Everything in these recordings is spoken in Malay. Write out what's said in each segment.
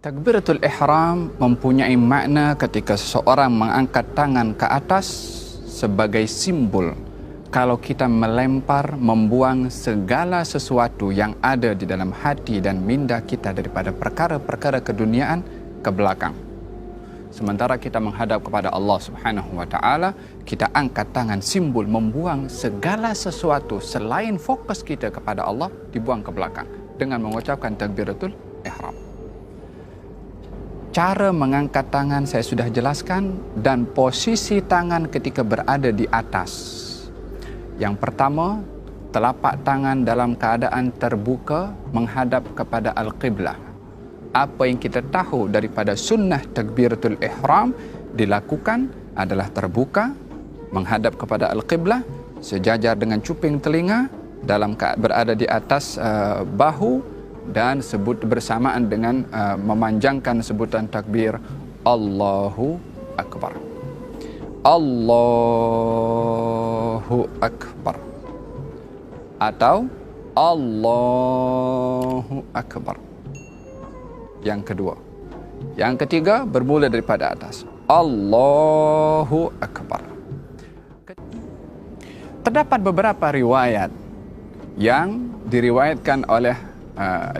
Takbiratul ihram mempunyai makna ketika seseorang mengangkat tangan ke atas sebagai simbol kalau kita melempar, membuang segala sesuatu yang ada di dalam hati dan minda kita daripada perkara-perkara keduniaan ke belakang. Sementara kita menghadap kepada Allah Subhanahu wa taala, kita angkat tangan simbol membuang segala sesuatu selain fokus kita kepada Allah dibuang ke belakang dengan mengucapkan takbiratul ihram. Cara mengangkat tangan saya sudah jelaskan dan posisi tangan ketika berada di atas. Yang pertama, telapak tangan dalam keadaan terbuka menghadap kepada Al-Qiblah. Apa yang kita tahu daripada sunnah takbiratul ihram dilakukan adalah terbuka menghadap kepada Al-Qiblah sejajar dengan cuping telinga dalam berada di atas bahu dan sebut bersamaan dengan memanjangkan sebutan takbir Allahu Akbar. Allahu Akbar atau Allahu Akbar. Yang kedua. Yang ketiga bermula daripada atas. Allahu Akbar. Terdapat beberapa riwayat yang diriwayatkan oleh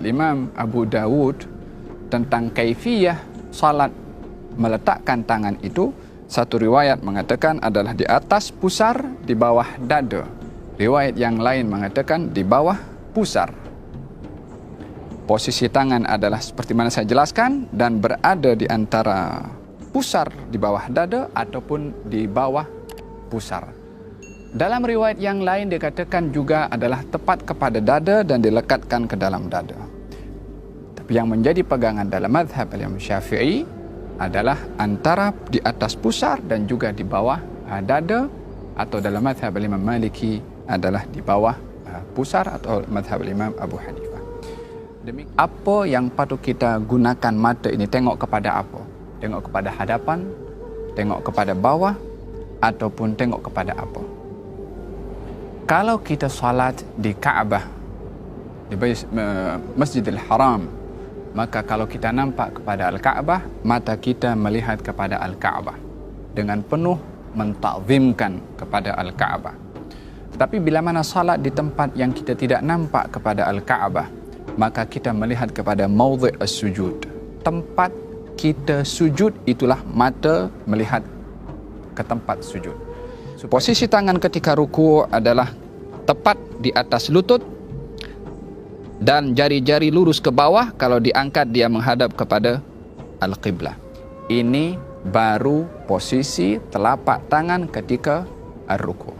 Imam Abu Dawud tentang kaifiyah salat meletakkan tangan itu. Satu riwayat mengatakan adalah di atas pusar, di bawah dada. Riwayat yang lain mengatakan di bawah pusar. Posisi tangan adalah seperti mana saya jelaskan dan berada di antara pusar di bawah dada ataupun di bawah pusar. Dalam riwayat yang lain dikatakan juga adalah tepat kepada dada dan dilekatkan ke dalam dada. Tapi yang menjadi pegangan dalam mazhab Imam Syafi'i adalah antara di atas pusar dan juga di bawah dada, atau dalam mazhab Imam Maliki adalah di bawah pusar, atau mazhab Imam Abu Hanifah. Apa yang patut kita gunakan mata ini? Tengok kepada apa? Tengok kepada hadapan, tengok kepada bawah, ataupun tengok kepada apa? Kalau kita salat di Kaabah, di Masjidil Haram, maka kalau kita nampak kepada Al-Kaabah, mata kita melihat kepada Al-Kaabah dengan penuh mentakzimkan kepada Al-Kaabah. Tetapi bila mana salat di tempat yang kita tidak nampak kepada Al-Kaabah, maka kita melihat kepada maudhi' as-sujud. Tempat kita sujud itulah mata melihat ke tempat sujud. Posisi tangan ketika ruku' adalah tepat di atas lutut dan jari-jari lurus ke bawah. Kalau diangkat dia menghadap kepada Al-Qiblah. Ini baru posisi telapak tangan ketika ar-ruku'.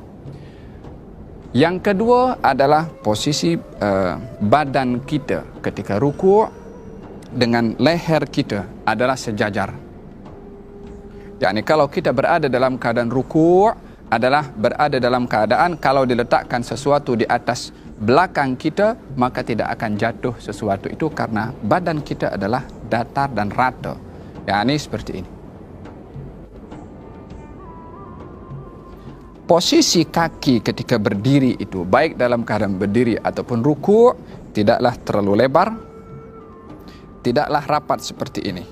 Yang kedua adalah posisi badan kita ketika ruku' dengan leher kita adalah sejajar. Yakni kalau kita berada dalam keadaan ruku' adalah berada dalam keadaan kalau diletakkan sesuatu di atas belakang kita, maka tidak akan jatuh sesuatu itu karena badan kita adalah datar dan rata. Yakni seperti ini. Posisi kaki ketika berdiri itu, baik dalam keadaan berdiri ataupun ruku', tidaklah terlalu lebar, tidaklah rapat seperti ini.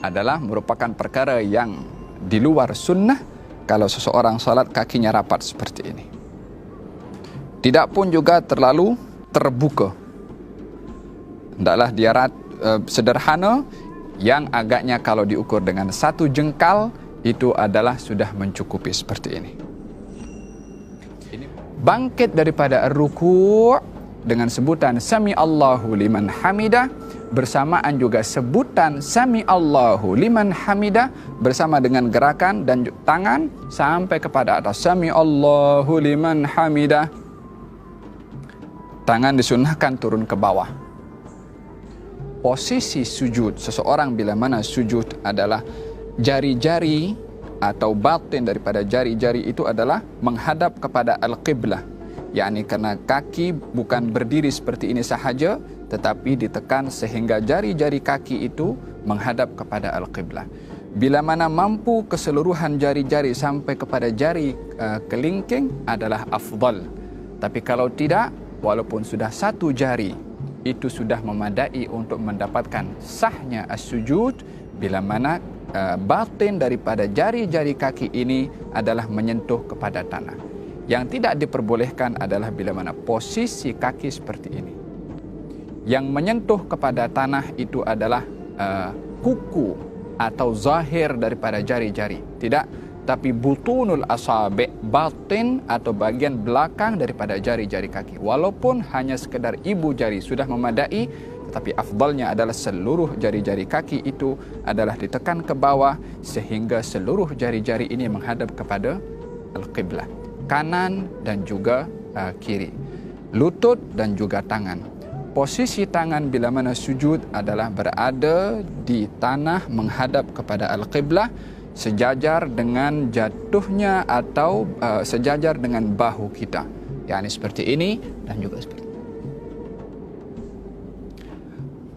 Adalah merupakan perkara yang di luar sunnah kalau seseorang salat kakinya rapat seperti ini. Tidak pun juga terlalu terbuka. Hendaklah dia sederhana, yang agaknya kalau diukur dengan satu jengkal itu adalah sudah mencukupi seperti ini. Bangkit daripada ar-ruku' dengan sebutan Sami Allahu liman hamidah, bersamaan juga sebutan Sami Allahu liman hamidah bersama dengan gerakan dan tangan sampai kepada atas Sami Allahu liman hamidah. Tangan disunnahkan turun ke bawah. Posisi sujud seseorang bila mana sujud adalah jari-jari atau batin daripada jari-jari itu adalah menghadap kepada Al-Qiblah. yakni karena kaki bukan berdiri seperti ini sahaja, tetapi ditekan sehingga jari-jari kaki itu menghadap kepada Al-Qiblah. Bila mana mampu keseluruhan jari-jari sampai kepada jari kelingking adalah afdal. Tapi kalau tidak, walaupun sudah satu jari itu sudah memadai untuk mendapatkan sahnya as-sujud bila mana batin daripada jari-jari kaki ini adalah menyentuh kepada tanah. Yang tidak diperbolehkan adalah bila mana posisi kaki seperti ini. Yang menyentuh kepada tanah itu adalah kuku atau zahir daripada jari-jari. Tidak, tapi butunul asabi', batin atau bagian belakang daripada jari-jari kaki. Walaupun hanya sekedar ibu jari sudah memadai, tetapi afdalnya adalah seluruh jari-jari kaki itu adalah ditekan ke bawah sehingga seluruh jari-jari ini menghadap kepada al-qiblah, kanan dan juga kiri, lutut dan juga tangan. Posisi tangan bila mana sujud adalah berada di tanah menghadap kepada al-qiblah, sejajar dengan jatuhnya atau sejajar dengan bahu kita. yakni seperti ini dan juga seperti ini.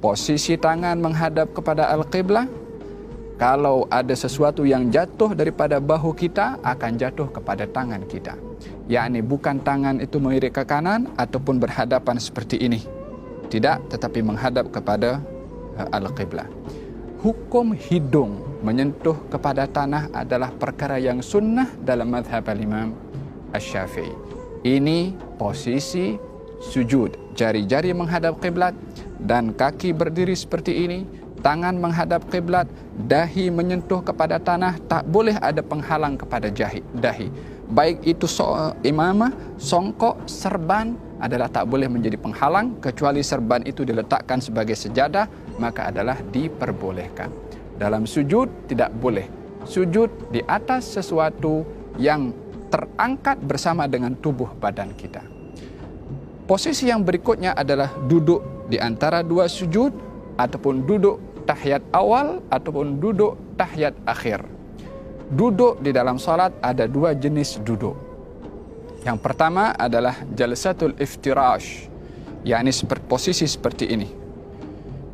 Posisi tangan menghadap kepada al-qiblah. Kalau ada sesuatu yang jatuh daripada bahu kita, akan jatuh kepada tangan kita. Yakni bukan tangan itu mengirik ke kanan ataupun berhadapan seperti ini. Tidak, tetapi menghadap kepada al-qiblah. Hukum hidung menyentuh kepada tanah adalah perkara yang sunnah dalam mazhab al-Imam Asy-Syafi'i. Ini posisi sujud. Jari-jari menghadap qiblat dan kaki berdiri seperti ini. Tangan menghadap qiblat, dahi menyentuh kepada tanah, tak boleh ada penghalang kepada dahi. Baik itu imamah, songkok, serban adalah tak boleh menjadi penghalang, kecuali serban itu diletakkan sebagai sejadah, maka adalah diperbolehkan. Dalam sujud tidak boleh sujud di atas sesuatu yang terangkat bersama dengan tubuh badan kita. Posisi yang berikutnya adalah duduk di antara dua sujud ataupun duduk tahiyat awal ataupun duduk tahiyat akhir. Duduk di dalam salat ada dua jenis duduk. Yang pertama adalah jalsatul iftirash, yakni posisi seperti ini.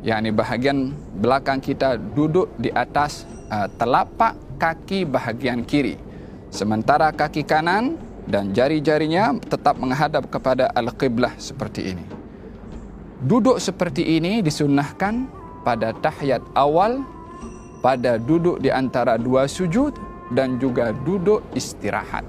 Yakni bahagian belakang kita duduk di atas telapak kaki bahagian kiri, sementara kaki kanan dan jari-jarinya tetap menghadap kepada al-qiblah seperti ini. Duduk seperti ini disunnahkan pada tahiyat awal, pada duduk di antara dua sujud, dan juga duduk istirahat.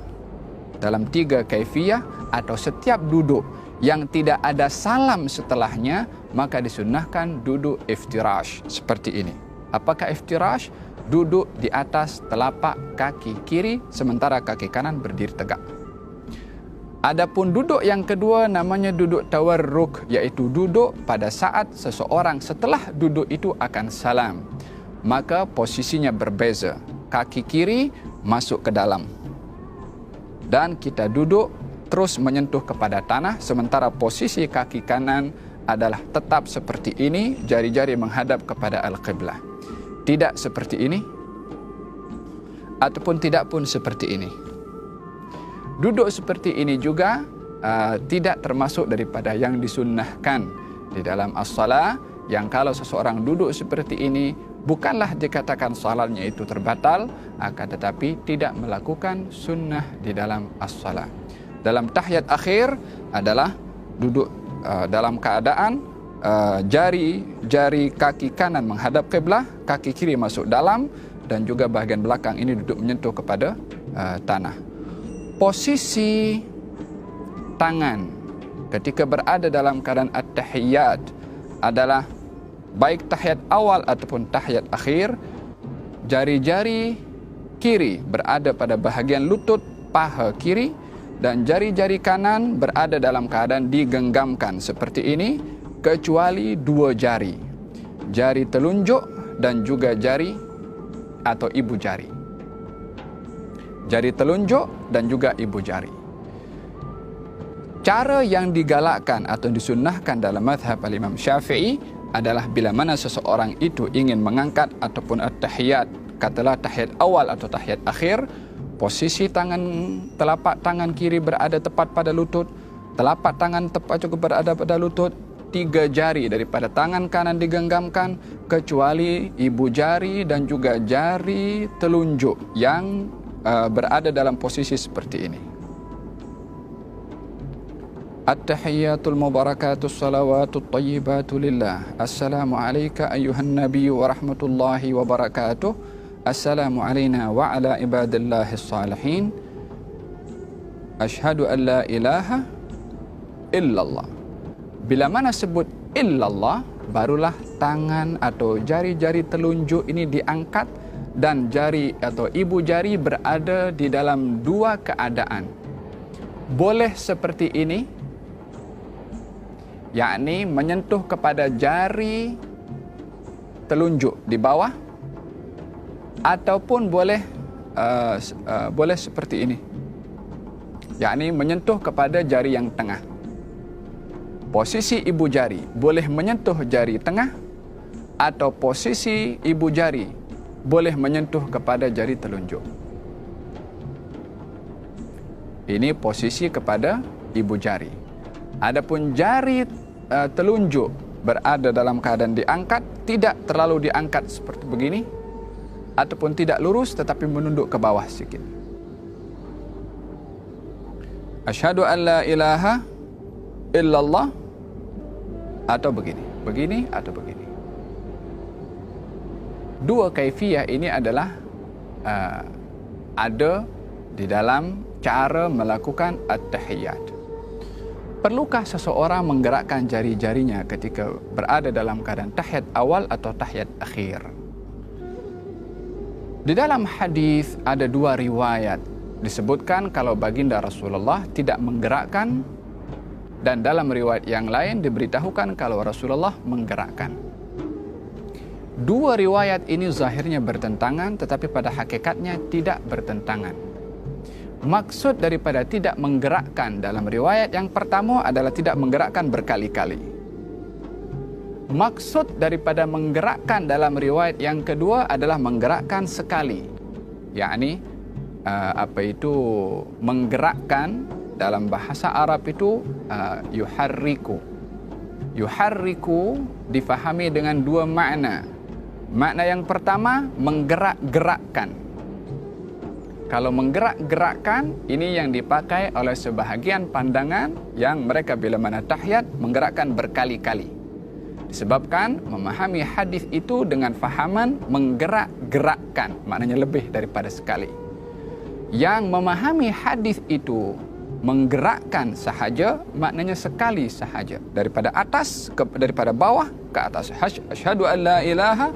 Dalam 3 kaifiyah atau setiap duduk yang tidak ada salam setelahnya, maka disunnahkan duduk iftirash seperti ini. Apakah iftirash? Duduk di atas telapak kaki kiri, sementara kaki kanan berdiri tegak. Adapun duduk yang kedua namanya duduk tawarruk, iaitu duduk pada saat seseorang setelah duduk itu akan salam. Maka posisinya berbeza. Kaki kiri masuk ke dalam. Dan kita duduk terus menyentuh kepada tanah, sementara posisi kaki kanan adalah tetap seperti ini, jari-jari menghadap kepada al-qiblah. Tidak seperti ini, ataupun tidak pun seperti ini. Duduk seperti ini juga tidak termasuk daripada yang disunnahkan di dalam as-salah, yang kalau seseorang duduk seperti ini bukanlah dikatakan salatnya itu terbatal, akan tetapi tidak melakukan sunnah di dalam as-salah. Dalam tahiyat akhir adalah duduk dalam keadaan jari kaki kanan menghadap qiblah, kaki kiri masuk dalam, dan juga bahagian belakang ini duduk menyentuh kepada tanah. Posisi tangan ketika berada dalam keadaan at-tahiyyat adalah baik tahiyat awal ataupun tahiyat akhir. Jari-jari kiri berada pada bahagian lutut paha kiri, dan jari-jari kanan berada dalam keadaan digenggamkan seperti ini, kecuali 2 jari, jari telunjuk dan juga jari atau ibu jari. Jari telunjuk dan juga ibu jari. Cara yang digalakkan atau disunnahkan dalam mazhab al-Imam Syafi'i adalah bila mana seseorang itu ingin mengangkat ataupun at-tahiyat, katalah tahiyat awal atau tahiyat akhir, posisi telapak tangan kiri berada tepat pada lutut, telapak tangan tepat juga berada pada lutut, 3 jari daripada tangan kanan digenggamkan, kecuali ibu jari dan juga jari telunjuk yang berada dalam posisi seperti ini. At-tahiyyatul mubarakatus salawatut tayyibatu lillah. Assalamu alayka ayyuhan nabiyyu wa rahmatullahi wa barakatuh. Assalamu alayna wa ala ibadillahis salihin. Ashhadu an la ilaha illallah. Bila mana sebut illallah, barulah tangan atau jari-jari telunjuk ini diangkat dan jari atau ibu jari berada di dalam dua keadaan. Boleh seperti ini, yakni menyentuh kepada jari telunjuk di bawah, ataupun boleh seperti ini, yakni menyentuh kepada jari yang tengah. Posisi ibu jari boleh menyentuh jari tengah, atau posisi ibu jari boleh menyentuh kepada jari telunjuk. Ini posisi kepada ibu jari. Adapun jari telunjuk berada dalam keadaan diangkat, tidak terlalu diangkat seperti begini, ataupun tidak lurus tetapi menunduk ke bawah sedikit. Asyhadu an la ilaha illallah, atau begini atau begini. Dua kaifiyah ini adalah ada di dalam cara melakukan at-tahiyyat. Perlukah seseorang menggerakkan jari-jarinya ketika berada dalam keadaan tahiyat awal atau tahiyat akhir? Di dalam hadis ada dua riwayat disebutkan kalau baginda Rasulullah tidak menggerakkan, dan dalam riwayat yang lain diberitahukan kalau Rasulullah menggerakkan. Dua riwayat ini zahirnya bertentangan, tetapi pada hakikatnya tidak bertentangan. Maksud daripada tidak menggerakkan dalam riwayat yang pertama adalah tidak menggerakkan berkali-kali. Maksud daripada menggerakkan dalam riwayat yang kedua adalah menggerakkan sekali. Yakni menggerakkan dalam bahasa Arab itu yuharriku. Yuharriku difahami dengan dua makna. Makna yang pertama, menggerak-gerakkan. Kalau menggerak-gerakkan, ini yang dipakai oleh sebahagian pandangan yang mereka bila mana tahiyat menggerakkan berkali-kali. Disebabkan memahami hadis itu dengan fahaman menggerak-gerakkan, maknanya lebih daripada sekali. Yang memahami hadis itu menggerakkan sahaja, maknanya sekali sahaja, daripada daripada bawah ke atas. Asyhadu an la ilaha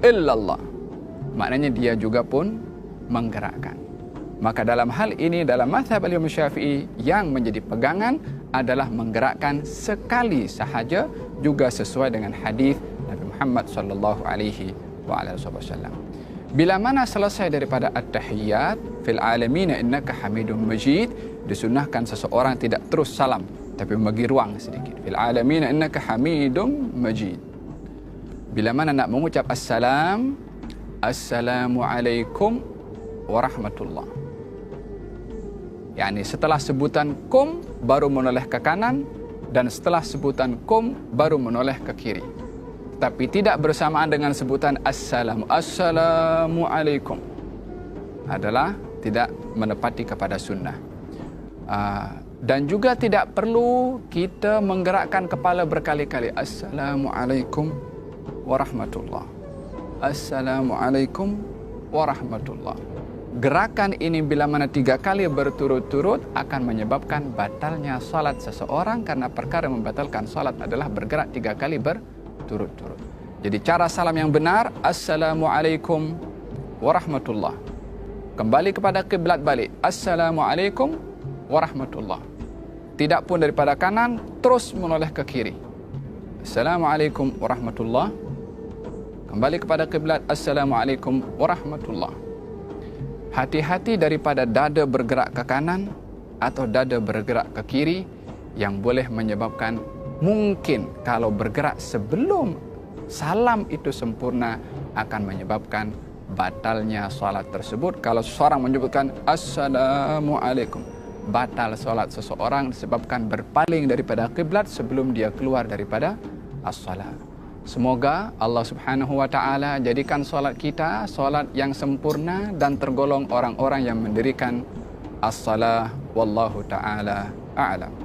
illallah, maknanya dia juga pun menggerakkan. Maka dalam hal ini, dalam mazhab Imam Syafi'i, yang menjadi pegangan adalah menggerakkan sekali sahaja, juga sesuai dengan hadis Nabi Muhammad sallallahu alaihi wasallam. Bila mana selesai daripada at-tahiyyat fil alamin innaka hamidum majid, disunnahkan seseorang tidak terus salam tapi membagi ruang sedikit. Fil alamin innaka hamidum majid. Bila mana nak mengucap assalam, assalamualaikum warahmatullah. Yani setelah sebutan kum baru menoleh ke kanan, dan setelah sebutan kum baru menoleh ke kiri. Tapi tidak bersamaan dengan sebutan assalamualaikum. Adalah tidak menepati kepada sunnah. Dan juga tidak perlu kita menggerakkan kepala berkali-kali. Assalamualaikum warahmatullah. Assalamualaikum warahmatullah. Gerakan ini bila mana 3 kali berturut-turut akan menyebabkan batalnya salat seseorang, karena perkara membatalkan salat adalah bergerak 3 kali berturut-turut. Jadi cara salam yang benar, assalamualaikum warahmatullah. Kembali kepada kiblat balik, assalamualaikum warahmatullah. Tidak pun daripada kanan terus menoleh ke kiri. Assalamualaikum warahmatullah. Kembali kepada kiblat, assalamualaikum warahmatullah. Hati-hati daripada dada bergerak ke kanan atau dada bergerak ke kiri, yang boleh menyebabkan, mungkin kalau bergerak sebelum salam itu sempurna, akan menyebabkan batalnya salat tersebut. Kalau seseorang menyebutkan assalamualaikum, batal salat seseorang disebabkan berpaling daripada kiblat sebelum dia keluar daripada as-salat. Semoga Allah Subhanahu wa taala jadikan solat kita solat yang sempurna dan tergolong orang-orang yang mendirikan as-salah. Wallahu taala a'lam.